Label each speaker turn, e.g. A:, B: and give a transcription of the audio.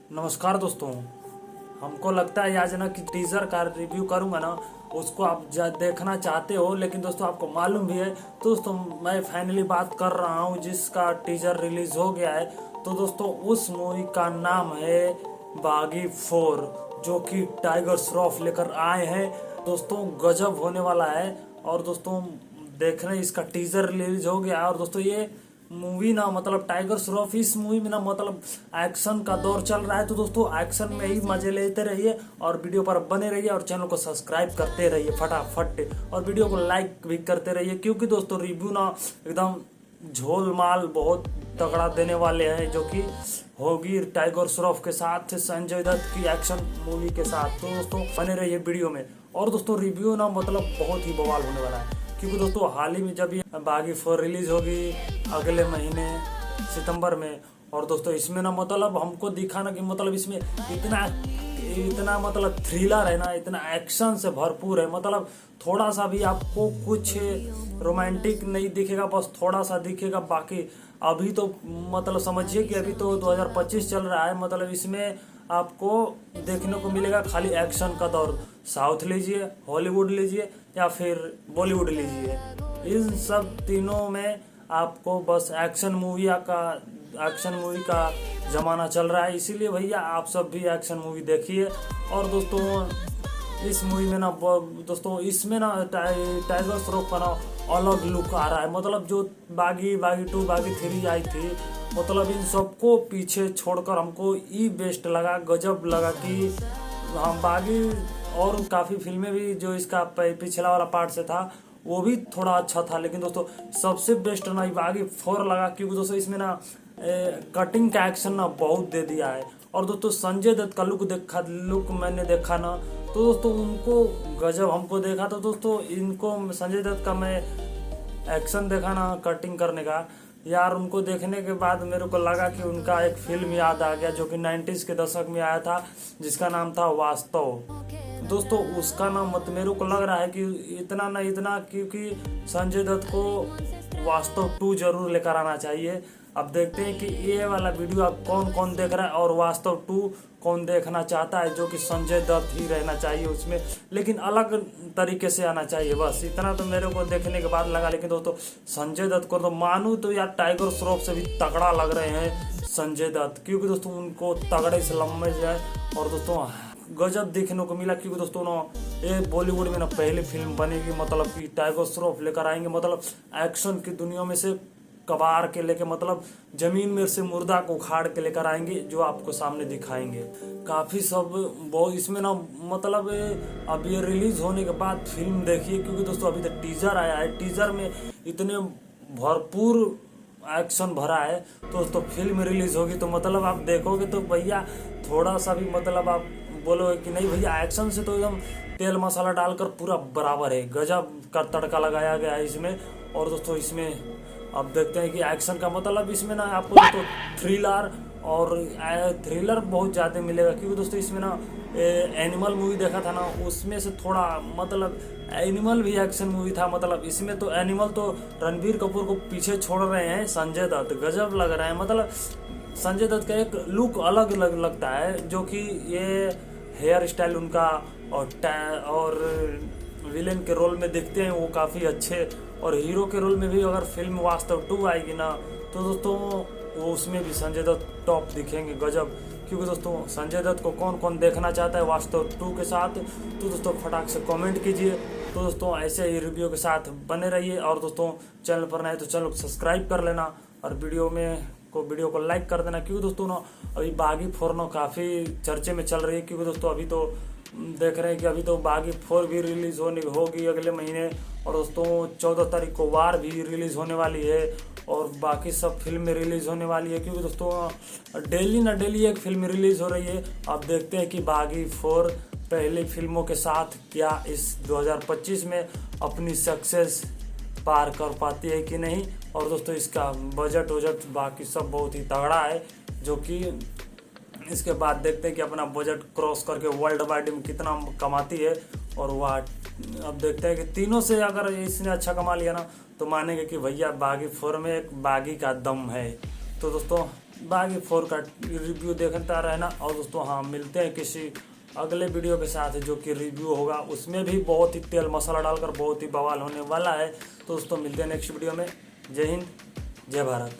A: नमस्कार दोस्तों। हमको लगता है आज ना कि टीजर का रिव्यू करूंगा ना, उसको आप देखना चाहते हो, लेकिन दोस्तों आपको मालूम भी है। तो दोस्तों मैं फाइनली बात कर रहा हूं जिसका टीजर रिलीज हो गया है। तो दोस्तों उस मूवी का नाम है बागी 4, जो कि टाइगर श्रॉफ लेकर आए हैं। दोस्तों गजब होने वाला है। और दोस्तों देख रहे हैं इसका टीजर रिलीज हो गया। और दोस्तों ये मूवी ना मतलब टाइगर श्रॉफ इस मूवी में ना मतलब एक्शन का दौर चल रहा है। तो दोस्तों एक्शन में ही मजे लेते रहिए और वीडियो पर बने रहिए और चैनल को सब्सक्राइब करते रहिए फटाफट, और वीडियो को लाइक भी करते रहिए, क्योंकि दोस्तों रिव्यू ना एकदम झोल माल बहुत तगड़ा देने वाले हैं, जो कि होगी टाइगर श्रॉफ के साथ संजय दत्त की एक्शन मूवी के साथ। तो दोस्तों बने रहिए वीडियो में। और दोस्तों रिव्यू ना मतलब बहुत ही बवाल होने वाला है, क्योंकि दोस्तों हाल ही में जब ये बागी 4 रिलीज होगी अगले महीने सितंबर में। और दोस्तों इसमें ना मतलब हमको दिखा ना कि मतलब इसमें इतना इतना मतलब थ्रिलर है ना, इतना एक्शन से भरपूर है। मतलब थोड़ा सा भी आपको कुछ रोमांटिक नहीं दिखेगा, बस थोड़ा सा दिखेगा। बाकी अभी तो मतलब समझिए कि अभी तो 2025 चल रहा है। मतलब इसमें आपको देखने को मिलेगा खाली एक्शन का दौर। साउथ लीजिए, हॉलीवुड लीजिए या फिर बॉलीवुड लीजिए, इन सब तीनों में आपको बस एक्शन मूवी का जमाना चल रहा है। इसीलिए भैया आप सब भी एक्शन मूवी देखिए। और दोस्तों इस मूवी में ना दोस्तों इसमें ना टाइगर श्रॉफ का ना अलग लुक आ रहा है। मतलब जो बागी 2 बागी 3 आई थी, मतलब इन सबको पीछे छोड़कर हमको ई बेस्ट लगा, गजब लगा कि हम बागी और काफ़ी फिल्में भी जो इसका पिछला वाला पार्ट से था वो भी थोड़ा अच्छा था, लेकिन दोस्तों सबसे बेस्ट ना बागी 4 लगा, क्योंकि दोस्तों इसमें ना कटिंग का एक्शन ना बहुत दे दिया है। और दोस्तों संजय दत्त का लुक मैंने देखा ना, तो दोस्तों उनको गजब हमको देखा। तो दोस्तों इनको संजय दत्त का मैं एक्शन देखा ना कटिंग करने का, यार उनको देखने के बाद मेरे को लगा कि उनका एक फिल्म याद आ गया जो कि 90s के दशक में आया था, जिसका नाम था वास्तव। दोस्तों उसका नाम मत मेरे को लग रहा है कि इतना क्योंकि संजय दत्त को वास्तव 2 जरूर लेकर आना चाहिए। अब देखते हैं कि ये वाला वीडियो आप कौन कौन देख रहा है और वास्तव 2 कौन देखना चाहता है, जो कि संजय दत्त ही रहना चाहिए उसमें, लेकिन अलग तरीके से आना चाहिए। बस इतना तो मेरे को देखने के बाद लगा। लेकिन दोस्तों संजय दत्त को तो मानू तो यार टाइगर श्रॉफ से भी तगड़ा लग रहे हैं संजय दत्त, क्योंकि दोस्तों उनको तगड़े से लंबे से है। और दोस्तों गजब देखने को मिला, क्योंकि दोस्तों ना ये बॉलीवुड में ना पहली फिल्म बनेगी, मतलब कि टाइगर श्रॉफ लेकर आएंगे। मतलब एक्शन की दुनिया में से कबाड़ के लेके मतलब जमीन में से मुर्दा को उखाड़ के लेकर आएंगे, जो आपको सामने दिखाएंगे। काफी सब बहुत इसमें ना मतलब अब ये रिलीज होने के बाद फिल्म देखिए, क्योंकि दोस्तों अभी तक टीजर आया है, टीजर में इतने भरपूर एक्शन भरा है। तो दोस्तों फिल्म रिलीज होगी तो मतलब आप देखोगे तो भैया थोड़ा सा भी मतलब आप बोलोगे कि नहीं भैया एक्शन से तो एकदम तेल मसाला डालकर पूरा बराबर है, गजब का तड़का लगाया गया है इसमें। और दोस्तों इसमें अब देखते हैं कि एक्शन का मतलब इसमें ना आपको तो थ्रिलर बहुत ज़्यादा मिलेगा, क्योंकि दोस्तों इसमें ना एनिमल मूवी देखा था ना, उसमें से थोड़ा मतलब एनिमल भी एक्शन मूवी था। मतलब इसमें तो एनिमल तो रणबीर कपूर को पीछे छोड़ रहे हैं संजय दत्त, गजब लग रहा है। मतलब संजय दत्त का एक लुक अलग लगता है, जो कि ये हेयर स्टाइल उनका और विलेन के रोल में दिखते हैं वो काफ़ी अच्छे। और हीरो के रोल में भी अगर फिल्म वास्तव 2 आएगी ना, तो दोस्तों वो उसमें भी संजय दत्त टॉप दिखेंगे, गजब। क्योंकि दोस्तों संजय दत्त को कौन कौन देखना चाहता है वास्तव 2 के साथ, तो दोस्तों फटाक से कमेंट कीजिए। तो दोस्तों ऐसे ही रिव्यू के साथ बने रहिए। और दोस्तों चैनल पर नए तो चैनल को सब्सक्राइब कर लेना और वीडियो को लाइक कर देना, क्योंकि दोस्तों ना अभी बागी 4 ना काफ़ी चर्चे में चल रही है। क्योंकि दोस्तों अभी तो देख रहे हैं कि अभी तो बागी 4 भी रिलीज होगी अगले महीने। और दोस्तों 14 तारीख को वार भी रिलीज होने वाली है, और बाकी सब फिल्में रिलीज होने वाली है, क्योंकि दोस्तों डेली ना डेली एक फिल्म रिलीज हो रही है। अब देखते हैं कि बागी 4 पहली फिल्मों के साथ क्या इस 2025 में अपनी सक्सेस पार कर पाती है कि नहीं। और दोस्तों इसका बजट बाकी सब बहुत ही तगड़ा है, जो कि इसके बाद देखते हैं कि अपना बजट क्रॉस करके वर्ल्ड वाइड में कितना कमाती है। और वह अब देखते हैं कि तीनों से अगर इसने अच्छा कमा लिया ना, तो मानेंगे कि भैया बागी 4 में एक बागी का दम है। तो दोस्तों बागी 4 का रिव्यू देखता रहना। और दोस्तों हाँ, मिलते हैं किसी अगले वीडियो के साथ जो कि रिव्यू होगा, उसमें भी बहुत ही तेल मसाला डालकर बहुत ही बवाल होने वाला है। तो दोस्तों मिलते हैं नेक्स्ट वीडियो में। जय हिंद, जय भारत।